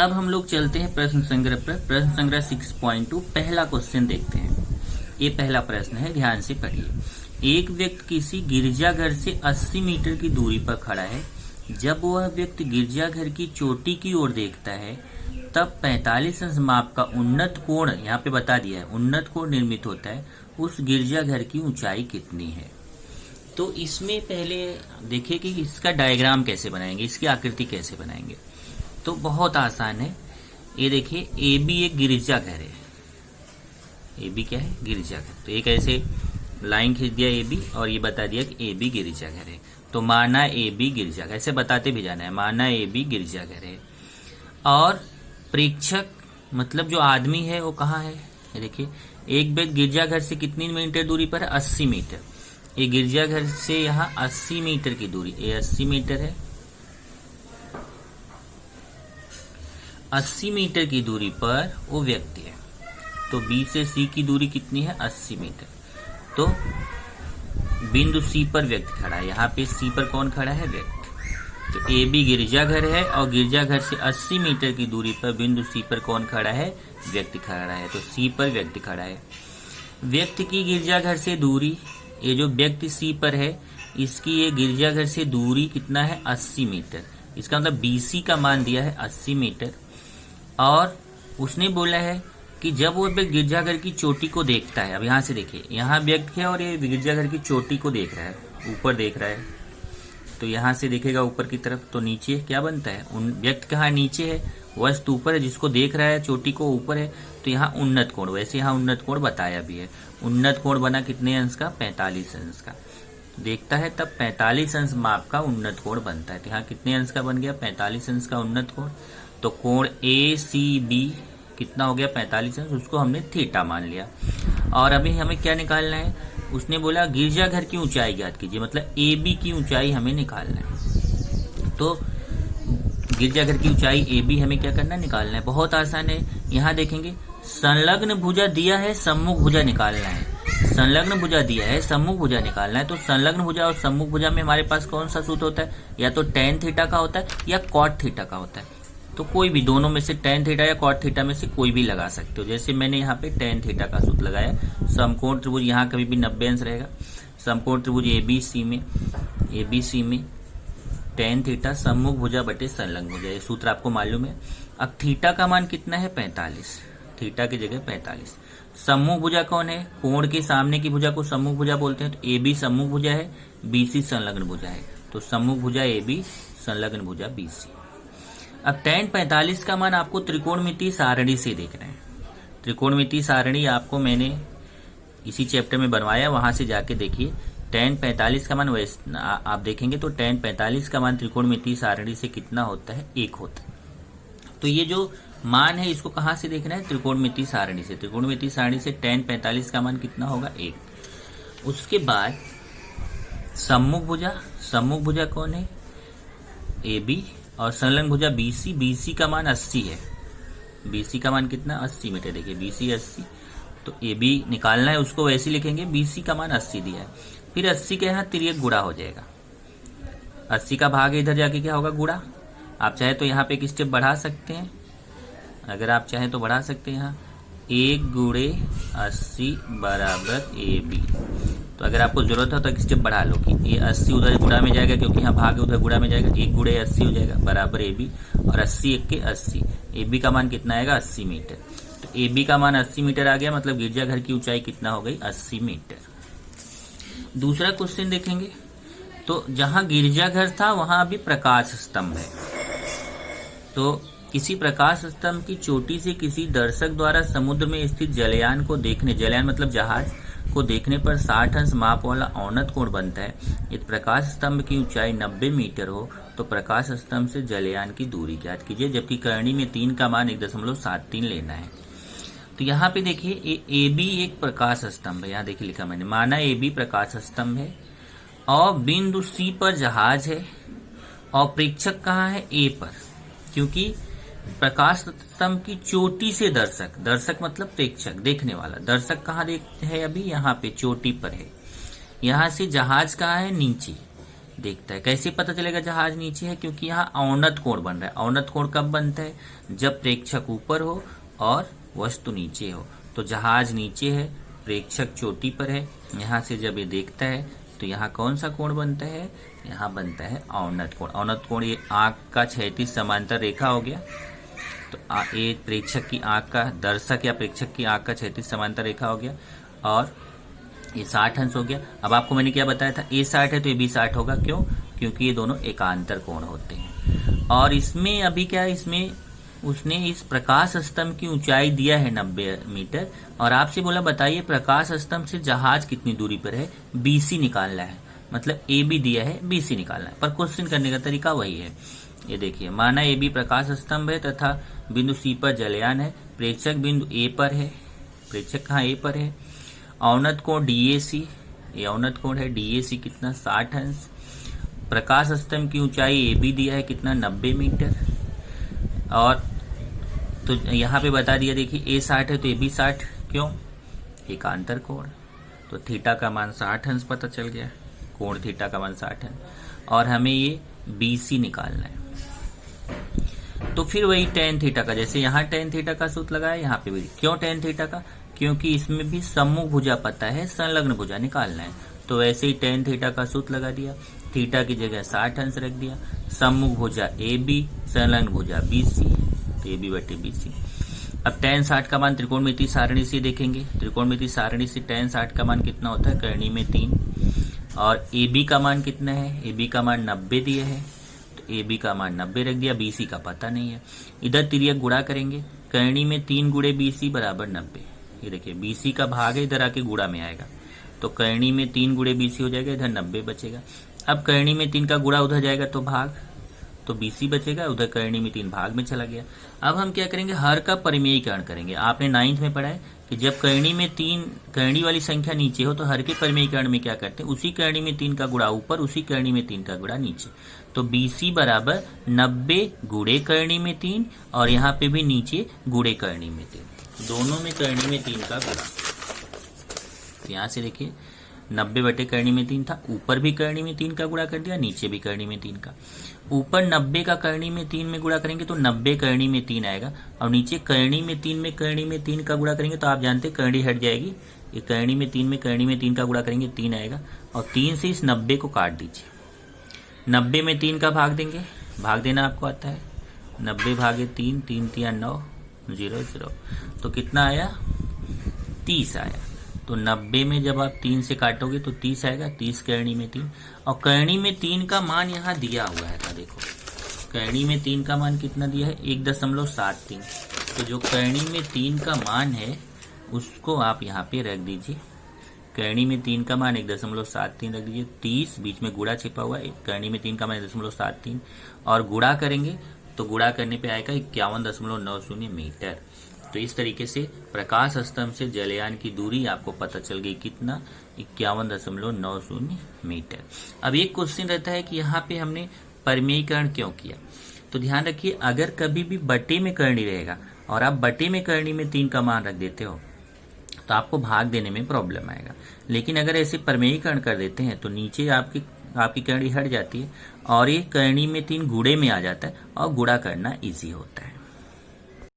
अब हम लोग चलते हैं प्रश्न संग्रह पर। प्रश्न संग्रह 6.2 पहला क्वेश्चन देखते हैं। ये पहला प्रश्न है, ध्यान से पढ़िए। एक व्यक्ति किसी गिरजाघर से 80 मीटर की दूरी पर खड़ा है। जब वह व्यक्ति गिरजाघर की चोटी की ओर देखता है तब 45 अंश माप का उन्नत कोण, यहाँ पे बता दिया है, उन्नत कोण निर्मित होता है। उस गिरजाघर की ऊंचाई कितनी है? तो इसमें पहले देखिए कि इसका डायग्राम कैसे बनाएंगे, इसकी आकृति कैसे बनाएंगे। तो बहुत आसान है। ये देखिए, ए बी एक गिरजाघर है। ए बी क्या है? गिरजाघर। तो एक ऐसे लाइन खींच दिया ए बी और ये बता दिया कि ए बी गिरजाघर है। तो माना ए बी गिरजाघर, ऐसे बताते भी जाना है, माना ए बी गिरजाघर है। और प्रेक्षक मतलब जो आदमी है वो कहाँ है? ये देखिए, एक व्यक्ति गिरजाघर से कितनी मीटर दूरी पर है? 80 मीटर। ये गिरजाघर से यहाँ 80 मीटर की दूरी, ये 80 मीटर है। 80 मीटर की दूरी पर वो व्यक्ति है। तो बी से सी की दूरी कितनी है? 80 मीटर। तो बिंदु सी पर व्यक्ति खड़ा है। यहाँ पे सी पर कौन खड़ा है? व्यक्ति। तो ए बी गिरजाघर है और गिरजाघर से 80 मीटर की दूरी पर बिंदु सी पर कौन खड़ा है? व्यक्ति खड़ा है। तो सी पर व्यक्ति खड़ा है। व्यक्ति की गिरजाघर से दूरी, ये जो व्यक्ति सी पर है इसकी ये गिरजाघर से दूरी कितना है? 80 मीटर। इसका मतलब बीसी का मान दिया है 80 मीटर। और उसने बोला है कि जब वो व्यक्ति गिरजाघर की चोटी को देखता है, अब यहाँ से देखिए, यहाँ व्यक्ति है और ये गिरजाघर की चोटी को देख रहा है, ऊपर देख रहा है। तो यहाँ से देखेगा ऊपर की तरफ, तो नीचे क्या बनता है? व्यक्ति कहाँ? नीचे है, वस्तु ऊपर है, जिसको देख रहा है चोटी को ऊपर है। तो यहाँ उन्नत कोण, वैसे यहाँ उन्नत कोण बताया भी है। उन्नत कोण बना कितने अंश का? 45 अंश का। देखता है तब 45 अंश माप का उन्नत कोण बनता है। तो यहाँ कितने अंश का बन गया? 45 अंश का उन्नत कोण। तो कोण ए सी बी कितना हो गया? 45 अंश। उसको हमने थीटा मान लिया। और अभी हमें क्या निकालना है? उसने बोला गिरजाघर की ऊंचाई ज्ञात कीजिए, मतलब ए बी की ऊंचाई हमें निकालना है। तो गिरजाघर की ऊंचाई ए बी हमें क्या करना है? निकालना है। बहुत आसान है। यहाँ देखेंगे, संलग्न भुजा दिया है, सम्मुख भुजा निकालना है। संलग्न भुजा दिया है, सम्मुख भुजा निकालना है। तो संलग्न भुजा और सम्मुख भुजा में हमारे पास कौन सा सूत्र होता है? या तो tan थीटा का होता है या cot थीटा का होता है। तो कोई भी दोनों में से tan थीटा या cot थीटा में से कोई भी लगा सकते हो। जैसे मैंने यहाँ पे tan थीटा का सूत्र लगाया। समकोण त्रिभुज यहाँ कभी भी 90 अंश रहेगा। समकोण त्रिभुज एबीसी में tan थीटा सम्मुख भुजा बटे संलग्न भुजा, ये सूत्र आपको मालूम है। अब थीटा का मान कितना है? 45। थीटा की जगह 45। सम्मुख भुजा कौन है? कोण के सामने की भुजा को सम्मुख भुजा बोलते हैं। तो ए बी सम्मुख भुजा है, बीसी संलग्न भुजा है। तो सम्मुख भुजा ए बी, संलग्न भुजा बीसी। अब tan 45 का मान आपको त्रिकोणमितीय सारणी से देखना है। त्रिकोणमितीय सारणी आपको मैंने इसी चैप्टर में बनवाया, वहां से जाके देखिए। tan 45 का मान वैसे आप देखेंगे तो tan 45 का मान त्रिकोणमितीय सारणी से कितना होता है? 1 होता है। तो ये जो मान है इसको कहाँ से देखना है? त्रिकोणमितीय सारणी से। त्रिकोणमितीय सारणी से tan 45 का मान कितना होगा? 1। उसके बाद सम्मुख भुजा, सम्मुख भुजा कौन है? A B. और संलग्न भुजा बीसी, बीसी का मान 80 है। बीसी का मान कितना? 80 मीटर। देखिए बीसी 80। तो ए बी निकालना है, उसको वैसे लिखेंगे, बीसी का मान 80 दिया है। फिर 80 के यहाँ तिर्यक गुणा हो जाएगा। 80 का भाग इधर जाके क्या होगा? गुणा। आप चाहे तो यहाँ पे एक स्टेप बढ़ा सकते हैं, अगर आप चाहें तो बढ़ा सकते हैं। यहाँ 1 गुणे 80 बराबर ए बी। तो अगर आपको जरूरत हो तो एक स्टेप बढ़ा लो कि ये 80 उधर गुणा में जाएगा, क्योंकि यहाँ भाग उधर गुणा में जाएगा। 1 गुणे 80 हो जाएगा बराबर ए बी। और 80 1 के 80। ए बी का मान कितना आएगा? 80 मीटर। तो ए बी का मान 80 मीटर आ गया, मतलब गिरजाघर की ऊंचाई कितना हो गई? 80 मीटर। दूसरा क्वेश्चन देखेंगे। तो जहां गिरजाघर था वहां अभी प्रकाश स्तंभ है। तो किसी प्रकाश स्तंभ की चोटी से किसी दर्शक द्वारा समुद्र में स्थित जलयान को देखने, जलयान मतलब जहाज को देखने पर 60 अंश माप वाला औनत कोण बनता है। यदि प्रकाश स्तंभ की ऊंचाई 90 मीटर हो तो प्रकाश स्तंभ से जलयान की दूरी ज्ञात कीजिए। जबकि करणी में 3 का मान 1.73 लेना है। तो यहाँ पे देखिए, ए बी एक प्रकाश स्तंभ है। यहाँ देखिए लिखा मैंने, माना ए बी प्रकाश स्तंभ है और बिंदु सी पर जहाज है और प्रेक्षक कहाँ है? ए पर। क्योंकि प्रकाश स्तंभ की चोटी से दर्शक, दर्शक मतलब प्रेक्षक, देखने वाला। दर्शक कहाँ देखते हैं? अभी यहाँ पे चोटी पर है। यहाँ से जहाज कहाँ है? नीचे। देखता है। कैसे पता चलेगा जहाज नीचे है? क्योंकि यहाँ औन्नत कोण बन रहा है। औन्नत कोण कब बनता है? जब प्रेक्षक ऊपर हो और वस्तु नीचे हो। तो जहाज नीचे है, प्रेक्षक चोटी पर है, यहाँ से जब ये देखता है तो यहाँ कौन सा कोण बनता है? यहाँ बनता है औन्नत कोण। औन्नत कोण ये आंख का क्षैतिज समांतर रेखा हो गया। तो ये प्रेक्षक की आंख का, दर्शक या प्रेक्षक की आंख का क्षैतिज समांतर रेखा हो गया और ये 60 अंश हो गया। अब आपको मैंने क्या बताया था? ए 60 है तो ये भी 60 होगा। क्यों? क्योंकि ये दोनों एकांतर कोण होते हैं। और इसमें अभी क्या है, इसमें उसने इस प्रकाश स्तंभ की ऊंचाई दिया है 90 मीटर और आपसे बोला बताइए प्रकाश स्तंभ से जहाज कितनी दूरी पर है? BC निकालना है। मतलब AB दिया है, BC निकालना है। पर क्वेश्चन करने का तरीका वही है। ये देखिए, माना AB प्रकाश स्तंभ है तथा बिंदु C पर जलयान है। प्रेक्षक बिंदु A पर है। प्रेक्षक कहाँ? A पर है। औन्नत कोण DAC, ये औन्नत कोण है DAC कितना? 60 अंश। प्रकाश स्तंभ की ऊंचाई AB दिया है कितना? 90 मीटर। और तो यहाँ पे बता दिया, देखिए A 60 है तो AB 60। क्यों? एकांतर कोण। तो थीटा का मान 60 अंश पता चल गया। कोण थीटा का मान 60 अंश और हमें ये BC निकालना है। तो फिर वही tan थीटा का, जैसे यहाँ tan थीटा का सूत्र लगाया, यहाँ पे भी। क्यों tan थीटा का? क्योंकि इसमें भी सम्मुख भुजा पता है, संलग्न भुजा निकालना है। तो वैसे ही tan थीटा का सूत्र लगा दिया। थीटा की जगह 60 अंश रख दिया। सम्मुख भुजा AB, संलग्न भुजा BC, तो AB बटे BC। अब tan 60 का मान त्रिकोणमितीय सारणी से देखेंगे। त्रिकोणमितीय सारणी से tan 60 का मान कितना होता है? करणी में 3। और AB का मान कितना है? AB का मान 90 दिया है तो AB का मान 90 रख दिया। BC का पता नहीं है। इधर तिर्यक गुणा करेंगे। करणी में 3 गुणे BC बराबर 90। ये देखिए BC का भाग है, इधर आके गुणा में आएगा तो करणी में 3 गुणे BC हो जाएगा, इधर 90 बचेगा। अब करणी में 3 का गुणा उधर जाएगा तो भाग, तो BC बचेगा, उधर करणी में 3 भाग में चला गया। अब हम क्या करेंगे? हर का परिमेयीकरण करेंगे। आपने 9th में पढ़ा है कि जब करणी में 3 करणी वाली संख्या नीचे हो तो हर के परिमेयीकरण में क्या करते हैं? उसी करणी में 3 का गुणा ऊपर, उसी करणी में 3 का गुणा नीचे। तो BC बराबर 90 गुणे करणी में 3 और यहाँ पे भी नीचे गुणे करणी में 3, दोनों में करणी में 3 का गुणा। तो यहाँ से देखिए 90 बटे करणी में 3 था, ऊपर भी करणी में 3 का गुणा कर दिया, नीचे भी करणी में 3 का। ऊपर 90 का करणी में 3 में गुणा करेंगे तो 90 करणी में 3 आएगा और नीचे करणी में 3 में करणी में 3 का गुणा करेंगे तो आप जानते हैं करणी हट जाएगी। ये करणी में 3 में करणी में 3 का गुणा करेंगे 3 आएगा और 3 से इस 90 को काट दीजिए। 90 में 3 का भाग देंगे, भाग देना आपको आता है। 90 भागे 3, 3 3 9, 0 0, तो कितना आया? 30 आया। तो 90 में जब आप 3 से काटोगे तो 30 आएगा। 30 करणी में 3 और करणी में 3 का मान यहाँ दिया हुआ है था। देखो करणी में 3 का मान कितना दिया है? 1.73। तो जो करणी में 3 का मान है उसको आप यहाँ पे रख दीजिए। करणी में 3 का मान 1.73 रख दीजिए। 30 बीच में गुणा छिपा हुआ है, करणी में 3 का मान 1.73 और गुणा करेंगे तो गुणा करने पे आएगा 51.90 मीटर। तो इस तरीके से प्रकाश स्तंभ से जलयान की दूरी आपको पता चल गई कितना? 51.90 मीटर। अब एक क्वेश्चन रहता है कि यहाँ पे हमने परिमेयीकरण क्यों किया? तो ध्यान रखिए, अगर कभी भी बटे में करणी रहेगा और आप बटे में करणी में 3 का मान रख देते हो तो आपको भाग देने में प्रॉब्लम आएगा। लेकिन अगर ऐसे परिमेयीकरण कर देते हैं तो नीचे आपकी करणी हट जाती है और ये करणी में 3 गुणे में आ जाता है और गुणा करना ईजी होता है।